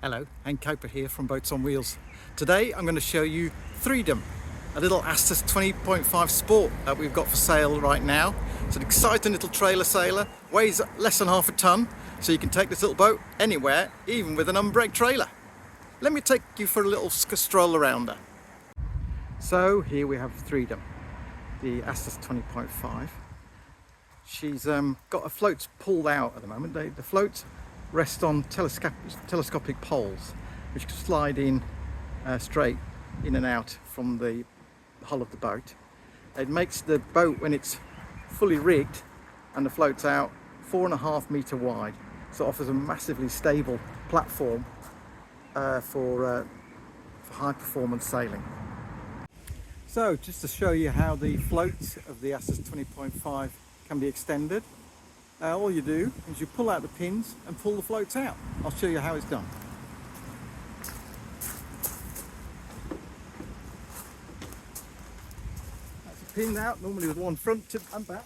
Hello, Hank Coper here from Boats on Wheels. Today I'm going to show you Threedom, a little Astus 20.5 Sport that we've got for sale right now. It's an exciting little trailer sailor, weighs less than half a tonne, so you can take this little boat anywhere, even with an unbraked trailer. Let me take you for a little stroll around her. So here we have Threedom, the Astus 20.5. She's got her floats pulled out at the moment. The floats rest on telescopic poles which can slide in straight in and out from the hull of the boat. It makes the boat, when it's fully rigged and the float's out, 4.5 metre wide, so it offers a massively stable platform for high performance sailing. So just to show you how the floats of the Astus 20.5 can be extended, all you do is you pull out the pins and pull the floats out. I'll show you how it's done. That's a pin out, normally with one front tip and back.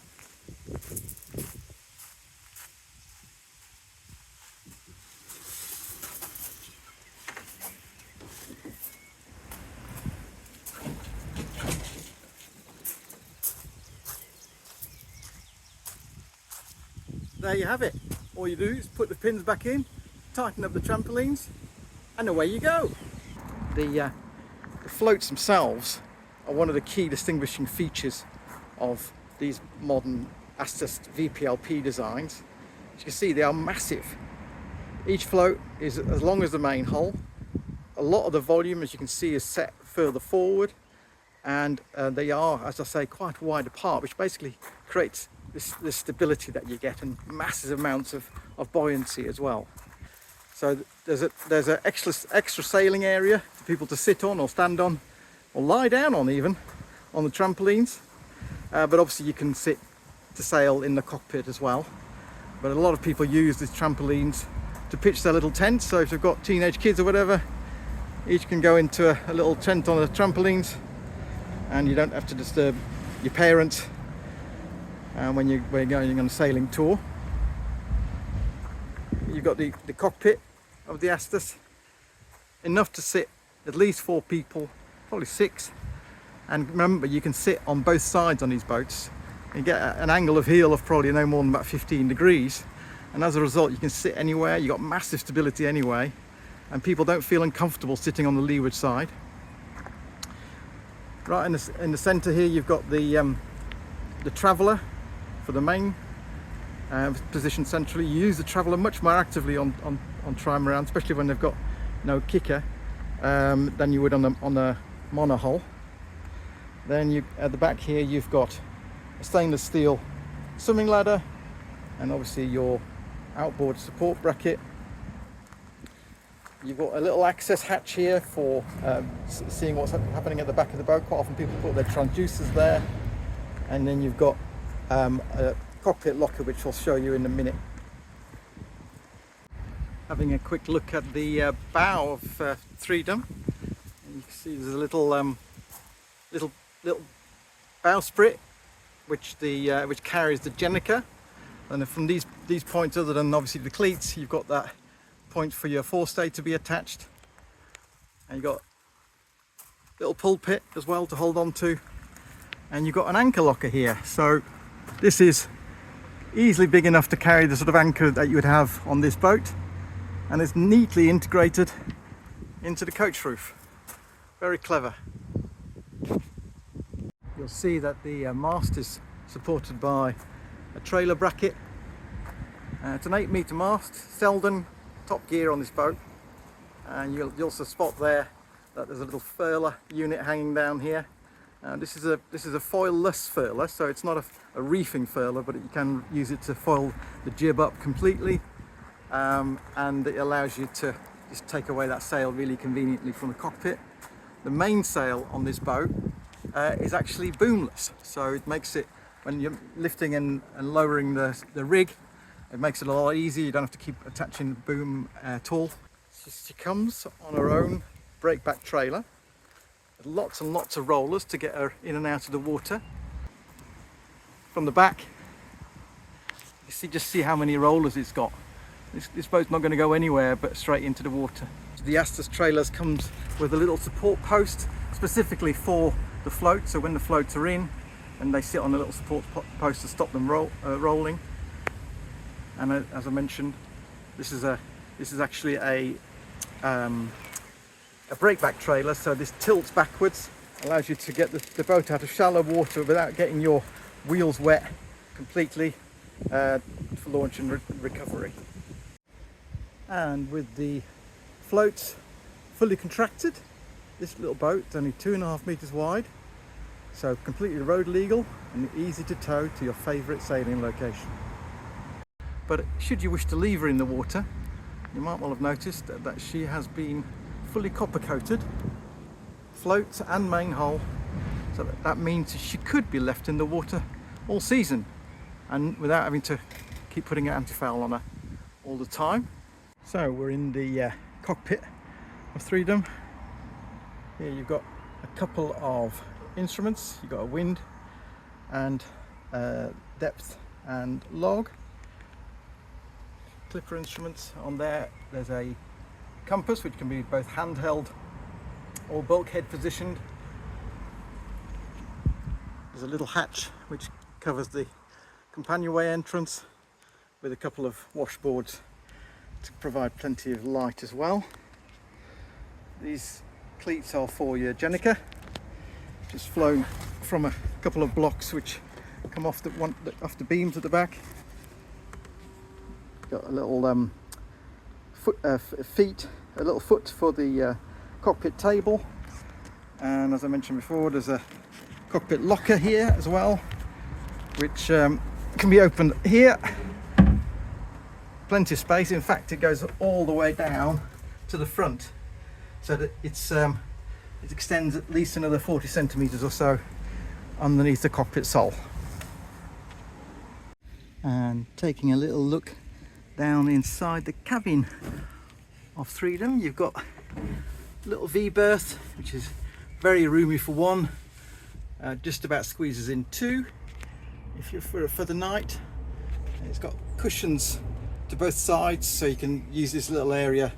There you have it. All you do is put the pins back in, tighten up the trampolines, and away you go. The floats themselves are one of the key distinguishing features of these modern Astus VPLP designs. As you can see, they are massive. Each float is as long as the main hull. A lot of the volume, as you can see, is set further forward, and they are, as I say, quite wide apart, which basically creates this stability that you get, and massive amounts of buoyancy as well. So there's an extra sailing area for people to sit on or stand on or lie down on, even on the trampolines, but obviously you can sit to sail in the cockpit as well. But a lot of people use these trampolines to pitch their little tents, so if they've got teenage kids or whatever, each can go into a little tent on the trampolines, and you don't have to disturb your parents when you're going on a sailing tour. You've got the cockpit of the Astus, enough to sit at least 4 people, probably 6. And remember, you can sit on both sides on these boats. You get an angle of heel of probably no more than about 15 degrees. And as a result, you can sit anywhere. You've got massive stability anyway. And people don't feel uncomfortable sitting on the leeward side. Right in the centre here, you've got the traveller for the main position centrally. You use the traveller much more actively on Trimaran, especially when they've got no kicker, than you would on the monohull. Then at the back here, you've got a stainless steel swimming ladder, and obviously your outboard support bracket. You've got a little access hatch here for seeing what's happening at the back of the boat. Quite often people put their transducers there. And then you've got a cockpit locker, which I'll show you in a minute. Having a quick look at the bow of Threedom, and you can see there's a little bowsprit which carries the Jenica, and from these points, other than obviously the cleats, you've got that point for your forestay to be attached, and you've got a little pulpit as well to hold on to. And you've got an anchor locker here, so this is easily big enough to carry the sort of anchor that you would have on this boat, and it's neatly integrated into the coach roof. Very clever. You'll see that the mast is supported by a trailer bracket. It's an 8 metre mast, Selden top gear on this boat, and you'll also spot there that there's a little furler unit hanging down here. This is a foil-less furler, so it's not a reefing furler, but you can use it to foil the jib up completely, and it allows you to just take away that sail really conveniently from the cockpit. The mainsail on this boat is actually boomless, so it makes it, when you're lifting and lowering the rig, it makes it a lot easier. You don't have to keep attaching the boom at all. She comes on her own breakback trailer. Lots and lots of rollers to get her in and out of the water. From the back, you just see how many rollers it's got. This boat's not going to go anywhere but straight into the water. The Astus trailers comes with a little support post specifically for the float, so when the floats are in, and they sit on a little support post to stop them rolling. And as I mentioned, this is actually a breakback trailer, so this tilts backwards, allows you to get the boat out of shallow water without getting your wheels wet completely for launch and recovery. And with the floats fully contracted, this little boat is only 2.5 meters wide, so completely road legal and easy to tow to your favourite sailing location. But should you wish to leave her in the water, you might well have noticed that she has been fully copper coated, float and main hull, so that means she could be left in the water all season and without having to keep putting an anti-foul on her all the time. So we're in the cockpit of Threedom. Here you've got a couple of instruments. You've got a wind and depth and log. Clipper instruments on there. There's a compass which can be both handheld or bulkhead positioned. There's a little hatch which covers the companionway entrance with a couple of washboards to provide plenty of light as well. These cleats are for your Jenica, just flown from a couple of blocks which come off the beams at the back. Got a little a little foot for the cockpit table, and as I mentioned before, there's a cockpit locker here as well, which can be opened here. Plenty of space. In fact, it goes all the way down to the front, so that it extends at least another 40 centimeters or so underneath the cockpit sole. And taking a little look down inside the cabin of Threedom, you've got a little V berth, which is very roomy for one, just about squeezes in two if you're for the night. And it's got cushions to both sides, so you can use this little area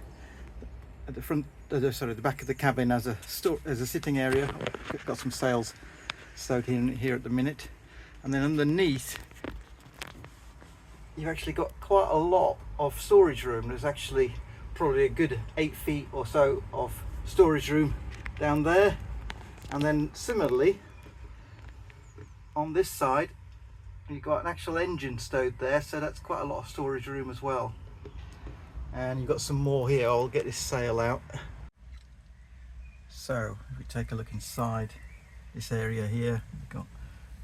at the front, the back of the cabin as a sitting area. It's got some sails stowed in here at the minute, and then underneath you've actually got quite a lot of storage room. There's actually probably a good 8 feet or so of storage room down there, and then similarly on this side you've got an actual engine stowed there, so that's quite a lot of storage room as well. And you've got some more here. I'll get this sail out. So if we take a look inside this area here, we've got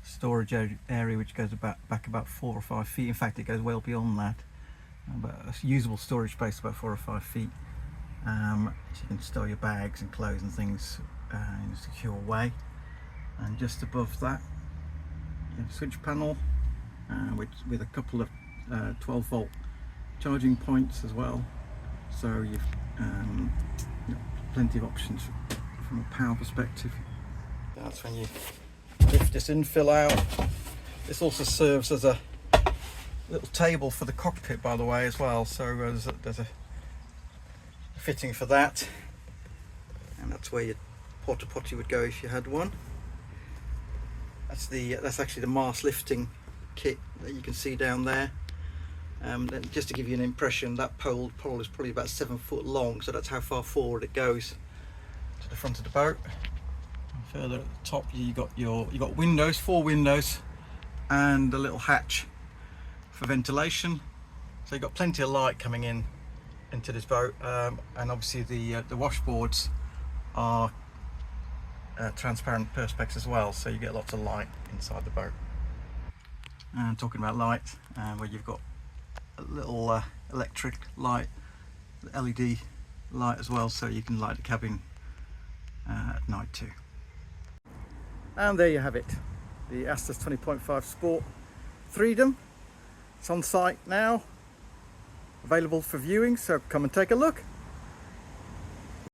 storage area which goes back about 4 or 5 feet. In fact, it goes well beyond that, but a usable storage space about 4 or 5 feet. So you can store your bags and clothes and things in a secure way. And just above that, you have a switch panel with a couple of 12 volt charging points as well. So you've got plenty of options from a power perspective. That's when you lift this infill out. This also serves as a little table for the cockpit, by the way, as well. So there's a fitting for that, and that's where your porta potty would go if you had one. That's actually the mast lifting kit that you can see down there. Just to give you an impression, that pole is probably about 7 foot long, so that's how far forward it goes to the front of the boat. And further at the top, you got windows, 4 windows, and a little hatch for ventilation. So you've got plenty of light coming into this boat, and obviously the washboards are transparent perspex as well, so you get lots of light inside the boat. And talking about light, where you've got a little electric light, LED light as well, so you can light the cabin at night too. And there you have it, the Astus 20.5 Sport Threedom. It's on site now, available for viewing, so come and take a look.